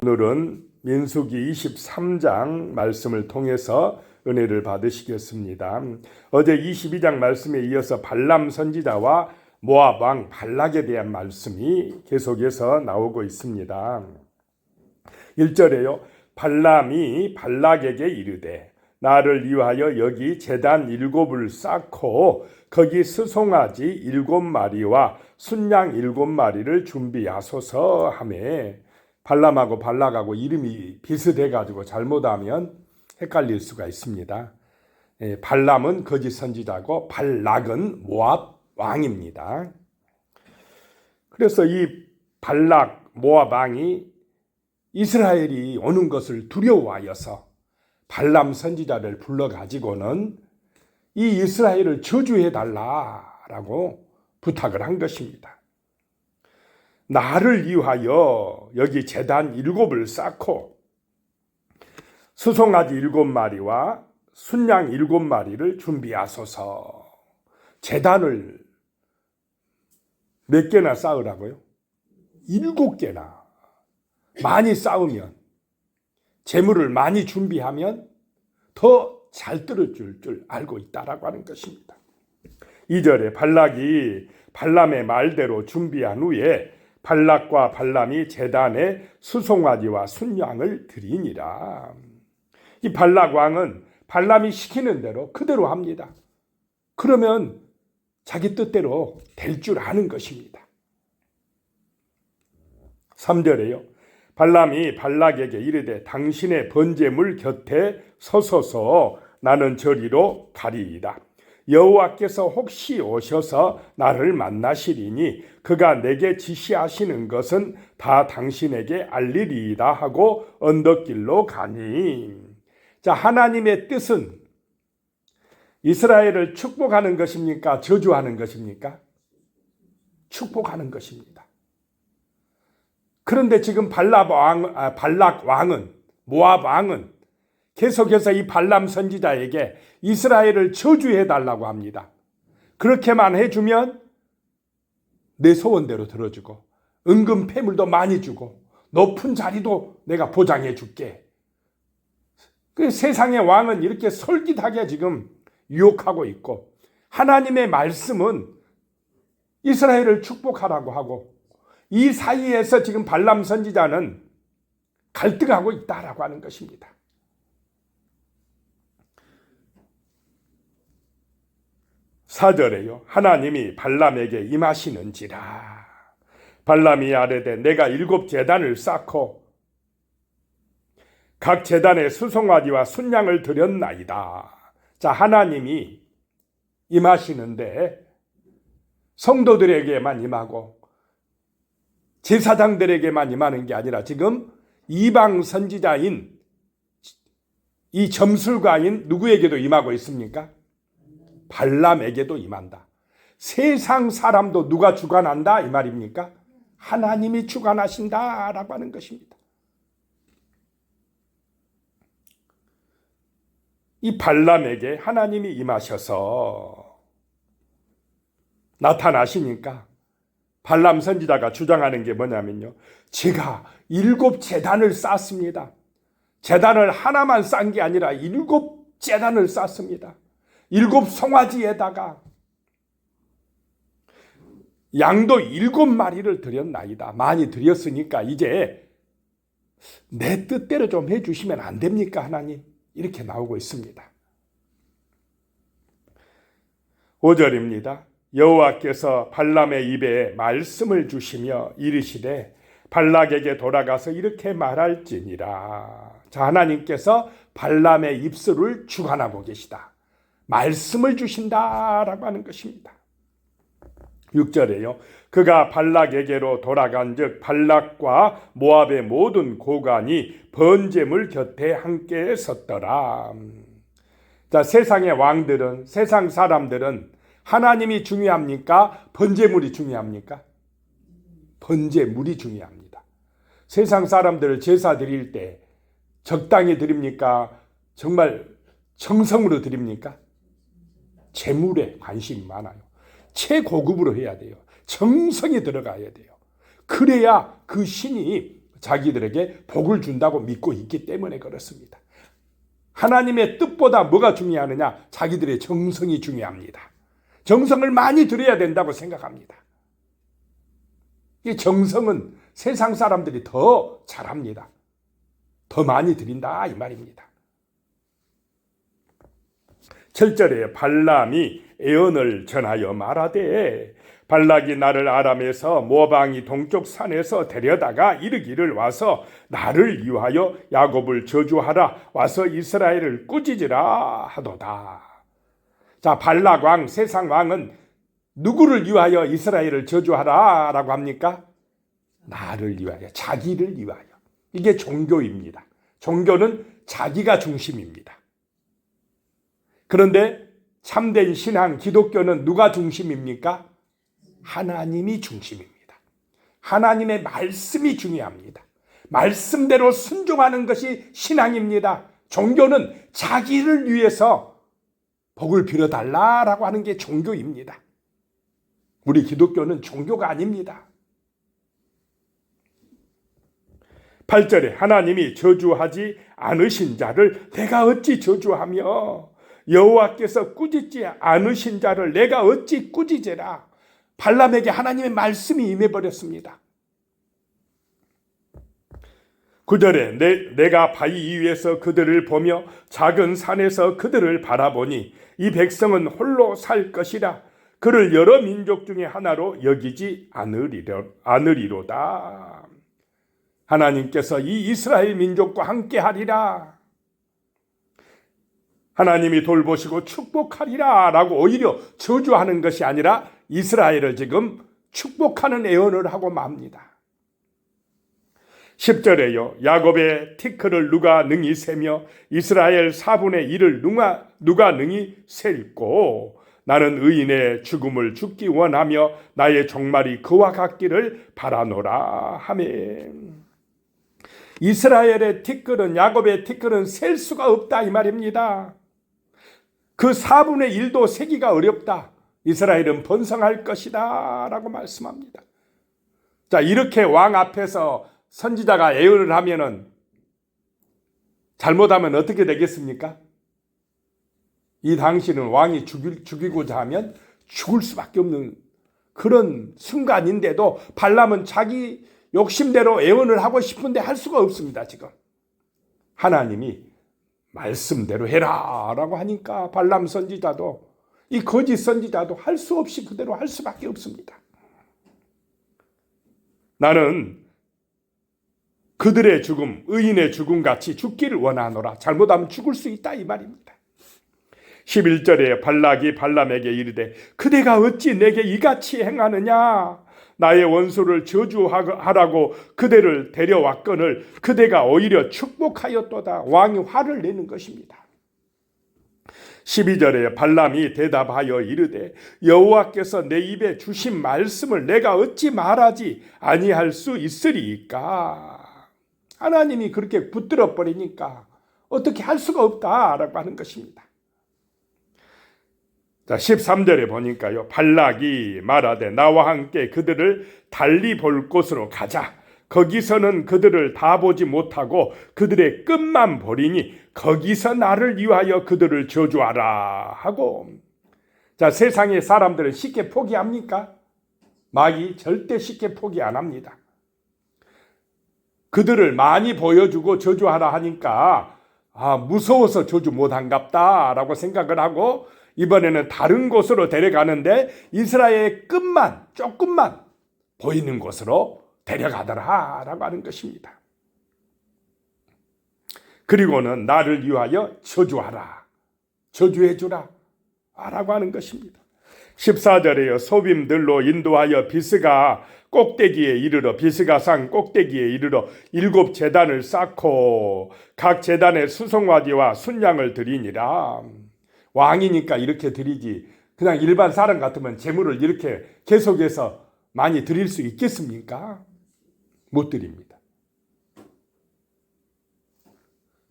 오늘은 민수기 23장 말씀을 통해서 은혜를 받으시겠습니다. 어제 22장 말씀에 이어서 발람 선지자와 모압 왕 발락에 대한 말씀이 계속해서 나오고 있습니다. 1절에요. 발람이 발락에게 이르되 나를 위하여 여기 제단 7을 쌓고 거기 스송아지 7마리와 순양 7마리를 준비하소서 하매, 발람하고 발락하고 이름이 비슷해가지고 잘못하면 헷갈릴 수가 있습니다. 발람은 거짓 선지자고 발락은 모압 왕입니다. 그래서 이 발락 모압 왕이 이스라엘이 오는 것을 두려워하여서 발람 선지자를 불러가지고는 이 이스라엘을 저주해달라라고 부탁을 한 것입니다. 나를 위하여 여기 제단 7을 쌓고 수송아지 7마리와 순양 7마리를 준비하소서. 제단을 몇 개나 쌓으라고요? 7개나. 많이 쌓으면, 재물을 많이 준비하면 더 잘 떨어질 줄 알고 있다라고 하는 것입니다. 2절에 발락이 발람의 말대로 준비한 후에 발락과 발람이 제단에 수송아지와 순양을 드리니라. 이 발락 왕은 발람이 시키는 대로 그대로 합니다. 그러면 자기 뜻대로 될 줄 아는 것입니다. 3절에요. 발람이 발락에게 이르되 당신의 번제물 곁에 서소서. 나는 저리로 가리이다. 여호와께서 혹시 오셔서 나를 만나시리니 그가 내게 지시하시는 것은 다 당신에게 알리리이다 하고 언덕길로 가니. 자, 하나님의 뜻은 이스라엘을 축복하는 것입니까? 저주하는 것입니까? 축복하는 것입니다. 그런데 지금 발락 왕은, 모압 왕은 계속해서 이 발람 선지자에게 이스라엘을 저주해달라고 합니다. 그렇게만 해주면 내 소원대로 들어주고 은금 패물도 많이 주고 높은 자리도 내가 보장해 줄게. 그 세상의 왕은 이렇게 솔깃하게 지금 유혹하고 있고, 하나님의 말씀은 이스라엘을 축복하라고 하고, 이 사이에서 지금 발람 선지자는 갈등하고 있다라고 하는 것입니다. 4절에요. 하나님이 발람에게 임하시는지라. 발람이 아뢰되 내가 7 제단을 쌓고 각 제단에 수송아지와 순양을 드렸나이다. 자, 하나님이 임하시는데 성도들에게만 임하고 제사장들에게만 임하는 게 아니라 지금 이방 선지자인 이 점술가인 누구에게도 임하고 있습니까? 발람에게도 임한다. 세상 사람도 누가 주관한다 이 말입니까? 하나님이 주관하신다라고 하는 것입니다. 이 발람에게 하나님이 임하셔서 나타나시니까 발람 선지자가 주장하는 게 뭐냐면요. 제가 7 제단을 쌓습니다. 제단을 하나만 쌓은 게 아니라 7 제단을 쌓습니다. 7 송아지에다가 양도 7마리를 드렸나이다. 많이 드렸으니까 이제 내 뜻대로 좀 해주시면 안 됩니까, 하나님? 이렇게 나오고 있습니다. 5절입니다. 여호와께서 발람의 입에 말씀을 주시며 이르시되 발락에게 돌아가서 이렇게 말할지니라. 자, 하나님께서 발람의 입술을 주관하고 계시다. 말씀을 주신다라고 하는 것입니다. 6절에요. 그가 발락에게로 돌아간 즉 발락과 모압의 모든 고관이 번제물 곁에 함께 섰더라. 자, 세상의 왕들은, 세상 사람들은 하나님이 중요합니까? 번제물이 중요합니까? 번제물이 중요합니다. 세상 사람들을 제사 드릴 때 적당히 드립니까? 정말 정성으로 드립니까? 재물에 관심이 많아요. 최고급으로 해야 돼요. 정성이 들어가야 돼요. 그래야 그 신이 자기들에게 복을 준다고 믿고 있기 때문에 그렇습니다. 하나님의 뜻보다 뭐가 중요하느냐? 자기들의 정성이 중요합니다. 정성을 많이 들여야 된다고 생각합니다. 이 정성은 세상 사람들이 더 잘합니다. 더 많이 드린다 이 말입니다. 7절에 발람이 애언을 전하여 말하되 발락이 나를 아람에서 모방이 동쪽 산에서 데려다가 이르기를 와서 나를 위하여 야곱을 저주하라 와서 이스라엘을 꾸짖으라 하도다. 자, 발락 왕, 세상 왕은 누구를 위하여 이스라엘을 저주하라 라고 합니까? 나를 위하여, 자기를 위하여. 이게 종교입니다. 종교는 자기가 중심입니다. 그런데 참된 신앙, 기독교는 누가 중심입니까? 하나님이 중심입니다. 하나님의 말씀이 중요합니다. 말씀대로 순종하는 것이 신앙입니다. 종교는 자기를 위해서 복을 빌어달라라고 하는 게 종교입니다. 우리 기독교는 종교가 아닙니다. 8절에 하나님이 저주하지 않으신 자를 내가 어찌 저주하며 여호와께서 꾸짖지 않으신 자를 내가 어찌 꾸짖으라. 발람에게 하나님의 말씀이 임해버렸습니다. 9절에 내가 바위 위에서 그들을 보며 작은 산에서 그들을 바라보니 이 백성은 홀로 살 것이라. 그를 여러 민족 중에 하나로 여기지 않으리로다. 하나님께서 이 이스라엘 민족과 함께 하리라. 하나님이 돌보시고 축복하리라 라고 오히려 저주하는 것이 아니라 이스라엘을 지금 축복하는 애언을 하고 맙니다. 10절에요. 야곱의 티크를 누가 능히 세며 이스라엘 4분의 1을 누가 능히 셀고 나는 의인의 죽음을 죽기 원하며 나의 종말이 그와 같기를 바라노라 하매. 이스라엘의 티끌은, 야곱의 티끌은 셀 수가 없다 이 말입니다. 그 4분의 1도 세기가 어렵다. 이스라엘은 번성할 것이다 라고 말씀합니다. 자, 이렇게 왕 앞에서 선지자가 애언을 하면은 잘못하면 어떻게 되겠습니까? 이 당시는 왕이 죽이고자 하면 죽을 수밖에 없는 그런 순간인데도 발람은 자기 욕심대로 애언을 하고 싶은데 할 수가 없습니다. 지금 하나님이 말씀대로 해라 라고 하니까 발람 선지자도 이 거짓 선지자도 할 수 없이 그대로 할 수밖에 없습니다. 나는 그들의 죽음, 의인의 죽음 같이 죽기를 원하노라. 잘못하면 죽을 수 있다 이 말입니다. 11절에 발락이 발람에게 이르되 그대가 어찌 내게 이같이 행하느냐. 나의 원수를 저주하라고 그대를 데려왔거늘 그대가 오히려 축복하였도다. 왕이 화를 내는 것입니다. 12절에 발람이 대답하여 이르되 여호와께서 내 입에 주신 말씀을 내가 어찌 말하지 아니할 수 있으리까. 하나님이 그렇게 붙들어 버리니까 어떻게 할 수가 없다라고 하는 것입니다. 자, 13절에 보니까요. 발락이 말하되 나와 함께 그들을 달리 볼 곳으로 가자. 거기서는 그들을 다 보지 못하고 그들의 끝만 보리니 거기서 나를 위하여 그들을 저주하라 하고. 자, 세상의 사람들은 쉽게 포기합니까? 마귀 절대 쉽게 포기 안 합니다. 그들을 많이 보여주고 저주하라 하니까 무서워서 저주 못한갑다 라고 생각을 하고 이번에는 다른 곳으로 데려가는데 이스라엘의 끝만 조금만 보이는 곳으로 데려가더라 라고 하는 것입니다. 그리고는 나를 위하여 저주하라, 저주해주라 라고 하는 것입니다. 14절에요. 소빔들로 인도하여 비스가 꼭대기에 이르러 비스가산 꼭대기에 이르러 7 제단을 쌓고 각 제단에 수송아지와 순양을 드리니라. 왕이니까 이렇게 드리지 그냥 일반 사람 같으면 재물을 이렇게 계속해서 많이 드릴 수 있겠습니까? 못 드립니다.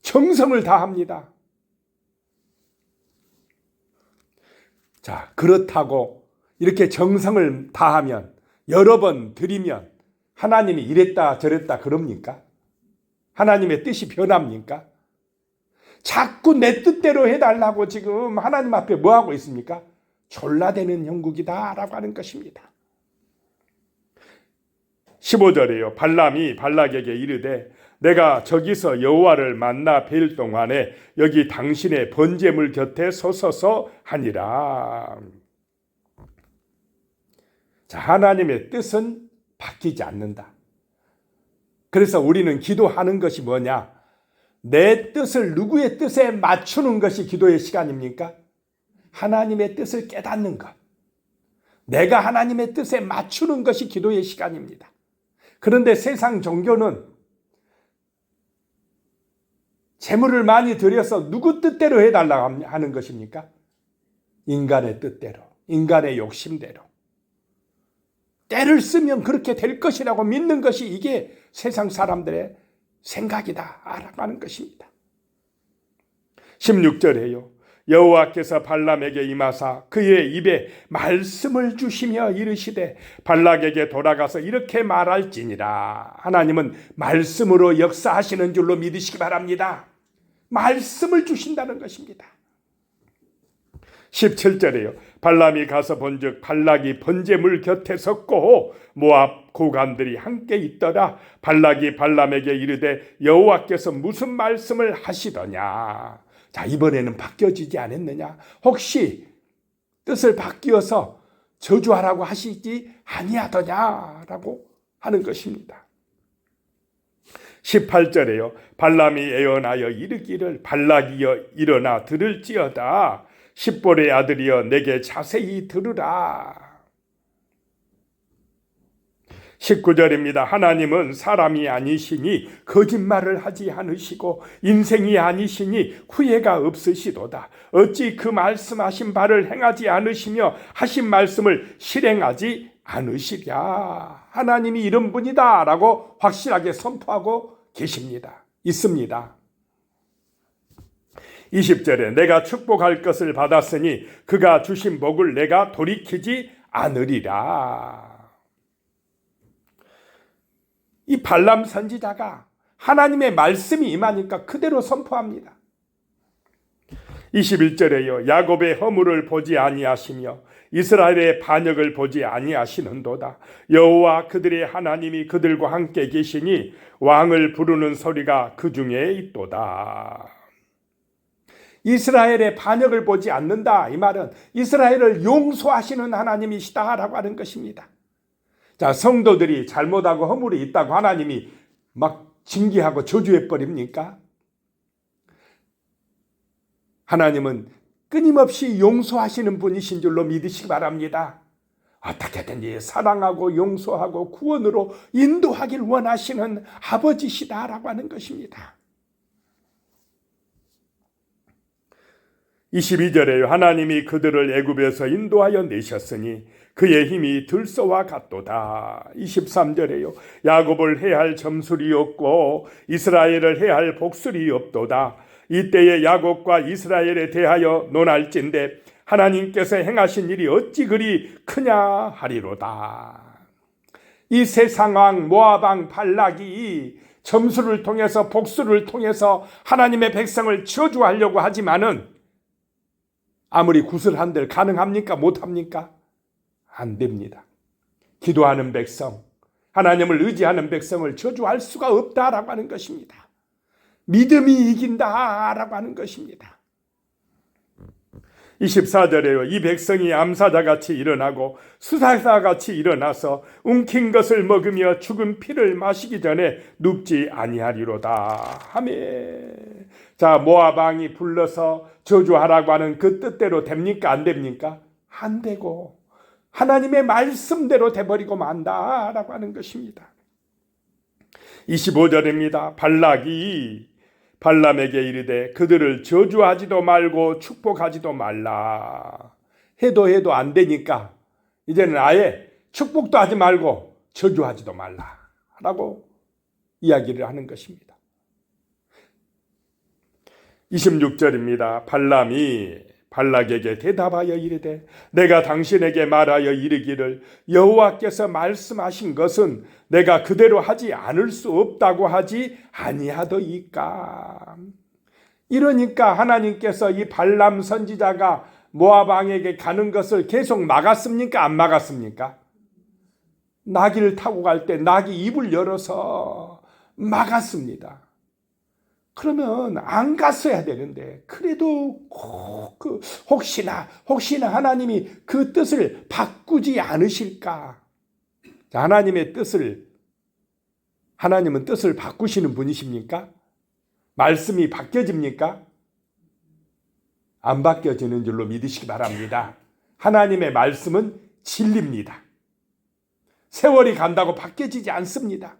정성을 다합니다. 자, 그렇다고 이렇게 정성을 다하면 여러 번 드리면 하나님이 이랬다 저랬다 그럽니까? 하나님의 뜻이 변합니까? 자꾸 내 뜻대로 해달라고 지금 하나님 앞에 뭐 하고 있습니까? 졸라대는 형국이다라고 하는 것입니다. 15절에요. 발람이 발락에게 이르되 내가 저기서 여호와를 만나 뵐 동안에 여기 당신의 번제물 곁에 서서서 하니라. 자, 하나님의 뜻은 바뀌지 않는다. 그래서 우리는 기도하는 것이 뭐냐? 내 뜻을 누구의 뜻에 맞추는 것이 기도의 시간입니까? 하나님의 뜻을 깨닫는 것. 내가 하나님의 뜻에 맞추는 것이 기도의 시간입니다. 그런데 세상 종교는 재물을 많이 들여서 누구 뜻대로 해달라고 하는 것입니까? 인간의 뜻대로, 인간의 욕심대로. 때를 쓰면 그렇게 될 것이라고 믿는 것이 이게 세상 사람들의 생각이다 라고 하는 것입니다. 16절에요. 여호와께서 발람에게 임하사 그의 입에 말씀을 주시며 이르시되 발락에게 돌아가서 이렇게 말할지니라. 하나님은 말씀으로 역사하시는 줄로 믿으시기 바랍니다. 말씀을 주신다는 것입니다. 17절에요. 발람이 가서 본즉 발락이 번제물 곁에 섰고 모압 고관들이 함께 있더라. 발락이 발람에게 이르되 여호와께서 무슨 말씀을 하시더냐. 자, 이번에는 바뀌어지지 않았느냐? 혹시 뜻을 바뀌어서 저주하라고 하시지 아니하더냐라고 하는 것입니다. 18절에요. 발람이 애언하여 이르기를 발락이여 일어나 들을지어다. 십볼의 아들이여 내게 자세히 들으라. 19절입니다. 하나님은 사람이 아니시니 거짓말을 하지 않으시고 인생이 아니시니 후회가 없으시도다. 어찌 그 말씀하신 바를 행하지 않으시며 하신 말씀을 실행하지 않으시랴. 하나님이 이런 분이다 라고 확실하게 선포하고 계십니다. 있습니다. 20절에 내가 축복할 것을 받았으니 그가 주신 복을 내가 돌이키지 않으리라. 이 발람 선지자가 하나님의 말씀이 임하니까 그대로 선포합니다. 21절에요. 야곱의 허물을 보지 아니하시며 이스라엘의 반역을 보지 아니하시는도다. 여호와 그들의 하나님이 그들과 함께 계시니 왕을 부르는 소리가 그 중에 있도다. 이스라엘의 반역을 보지 않는다. 이 말은 이스라엘을 용서하시는 하나님이시다라고 하는 것입니다. 자, 성도들이 잘못하고 허물이 있다고 하나님이 막 징계하고 저주해 버립니까? 하나님은 끊임없이 용서하시는 분이신 줄로 믿으시기 바랍니다. 어떻게든지 사랑하고 용서하고 구원으로 인도하길 원하시는 아버지시다라고 하는 것입니다. 22절에 하나님이 그들을 애굽에서 인도하여 내셨으니 그의 힘이 들소와 같도다. 23절에요. 야곱을 해할 점술이 없고 이스라엘을 해할 복술이 없도다. 이때에 야곱과 이스라엘에 대하여 논할진대 하나님께서 행하신 일이 어찌 그리 크냐 하리로다. 이 세상 왕 모압 왕 발락이 점술을 통해서 복술을 통해서 하나님의 백성을 저주하려고 하지만은 아무리 구슬한들 가능합니까? 못합니까? 안 됩니다. 기도하는 백성, 하나님을 의지하는 백성을 저주할 수가 없다라고 하는 것입니다. 믿음이 이긴다라고 하는 것입니다. 24절에요. 이 백성이 암사자같이 일어나고 수사사같이 일어나서 움킨 것을 먹으며 죽은 피를 마시기 전에 눕지 아니하리로다. 아멘. 자, 모압 왕이 불러서 저주하라고 하는 그 뜻대로 됩니까? 안 됩니까? 안 되고 하나님의 말씀대로 돼버리고 만다라고 하는 것입니다. 25절입니다. 발락이 발람에게 이르되 그들을 저주하지도 말고 축복하지도 말라. 해도 안 되니까 이제는 아예 축복도 하지 말고 저주하지도 말라라고 이야기를 하는 것입니다. 26절입니다. 발람이 발락에게 대답하여 이르되 내가 당신에게 말하여 이르기를 여호와께서 말씀하신 것은 내가 그대로 하지 않을 수 없다고 하지 아니하더이까. 이러니까 하나님께서 이 발람 선지자가 모압 왕에게 가는 것을 계속 막았습니까? 안 막았습니까? 나귀를 타고 갈 때 나귀 입을 열어서 막았습니다. 그러면 안 갔어야 되는데 그래도 혹시나 하나님이 그 뜻을 바꾸지 않으실까? 하나님은 뜻을 바꾸시는 분이십니까? 말씀이 바뀌어집니까? 안 바뀌어지는 줄로 믿으시기 바랍니다. 하나님의 말씀은 진리입니다. 세월이 간다고 바뀌어지지 않습니다.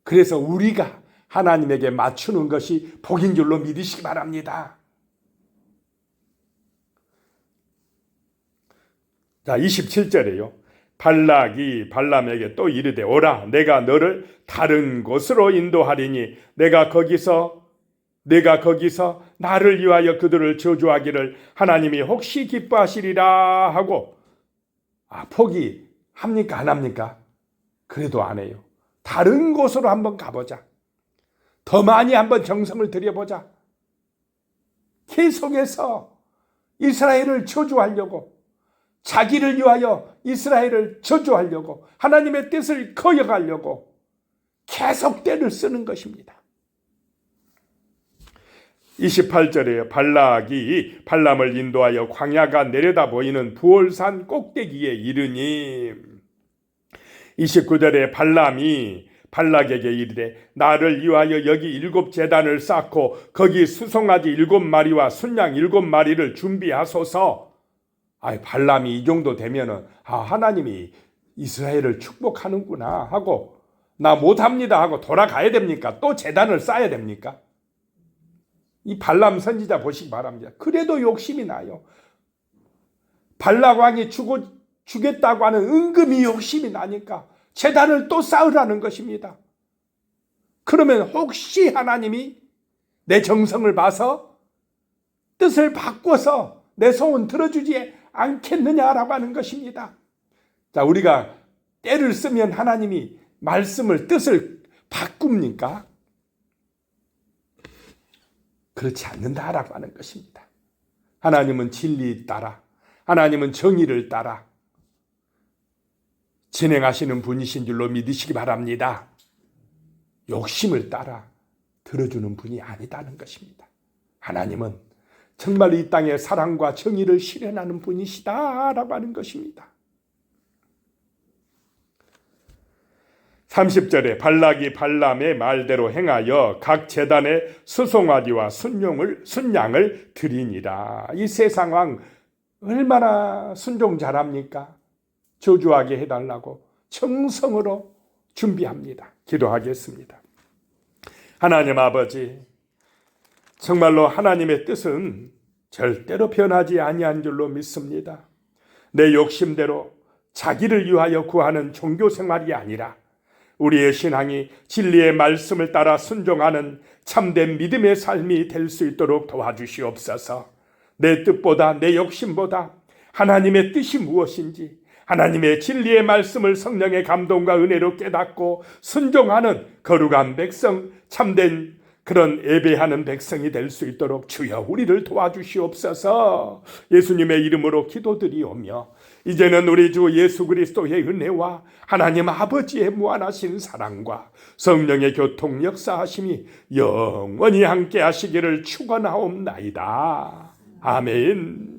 그래서 우리가 하나님에게 맞추는 것이 복인 줄로 믿으시기 바랍니다. 자, 27절에요. 발락이 발람에게 또 이르되 오라 내가 너를 다른 곳으로 인도하리니 내가 거기서 나를 위하여 그들을 저주하기를 하나님이 혹시 기뻐하시리라 하고 포기합니까? 안 합니까? 그래도 안 해요. 다른 곳으로 한번 가보자. 더 많이 한번 정성을 들여보자. 계속해서 이스라엘을 저주하려고, 자기를 위하여 이스라엘을 저주하려고, 하나님의 뜻을 거역하려고 계속 때를 쓰는 것입니다. 28절에 발락이 발람을 인도하여 광야가 내려다 보이는 부올산 꼭대기에 이르니 29절에 발람이 발락에게 이르되 나를 위하여 여기 7 제단을 쌓고 거기 수송아지 7마리와 순양 7마리를 준비하소서. 발람이 이 정도 되면은 하나님이 이스라엘을 축복하는구나 하고 나 못합니다 하고 돌아가야 됩니까? 또 제단을 쌓아야 됩니까? 이 발람 선지자 보시기 바랍니다. 그래도 욕심이 나요. 발락 왕이 주겠다고 하는 은근히 욕심이 나니까 제단을 또 쌓으라는 것입니다. 그러면 혹시 하나님이 내 정성을 봐서 뜻을 바꿔서 내 소원 들어주지 않겠느냐라고 하는 것입니다. 자, 우리가 때를 쓰면 하나님이 말씀을 뜻을 바꿉니까? 그렇지 않는다라고 하는 것입니다. 하나님은 진리 따라, 하나님은 정의를 따라 진행하시는 분이신 줄로 믿으시기 바랍니다. 욕심을 따라 들어주는 분이 아니다는 것입니다. 하나님은 정말 이 땅에 사랑과 정의를 실현하는 분이시다라고 하는 것입니다. 30절에 발락이 발람의 말대로 행하여 각 제단에 수송아지와 순양을 드리니라. 이 세상 왕 얼마나 순종 잘합니까? 저주하게 해달라고 정성으로 준비합니다. 기도하겠습니다. 하나님 아버지, 정말로 하나님의 뜻은 절대로 변하지 아니한 줄로 믿습니다. 내 욕심대로 자기를 위하여 구하는 종교 생활이 아니라 우리의 신앙이 진리의 말씀을 따라 순종하는 참된 믿음의 삶이 될 수 있도록 도와주시옵소서. 내 뜻보다 내 욕심보다 하나님의 뜻이 무엇인지 하나님의 진리의 말씀을 성령의 감동과 은혜로 깨닫고 순종하는 거룩한 백성, 참된 그런 예배하는 백성이 될 수 있도록 주여 우리를 도와주시옵소서. 예수님의 이름으로 기도드리오며 이제는 우리 주 예수 그리스도의 은혜와 하나님 아버지의 무한하신 사랑과 성령의 교통 역사하심이 영원히 함께 하시기를 축원하옵나이다. 아멘.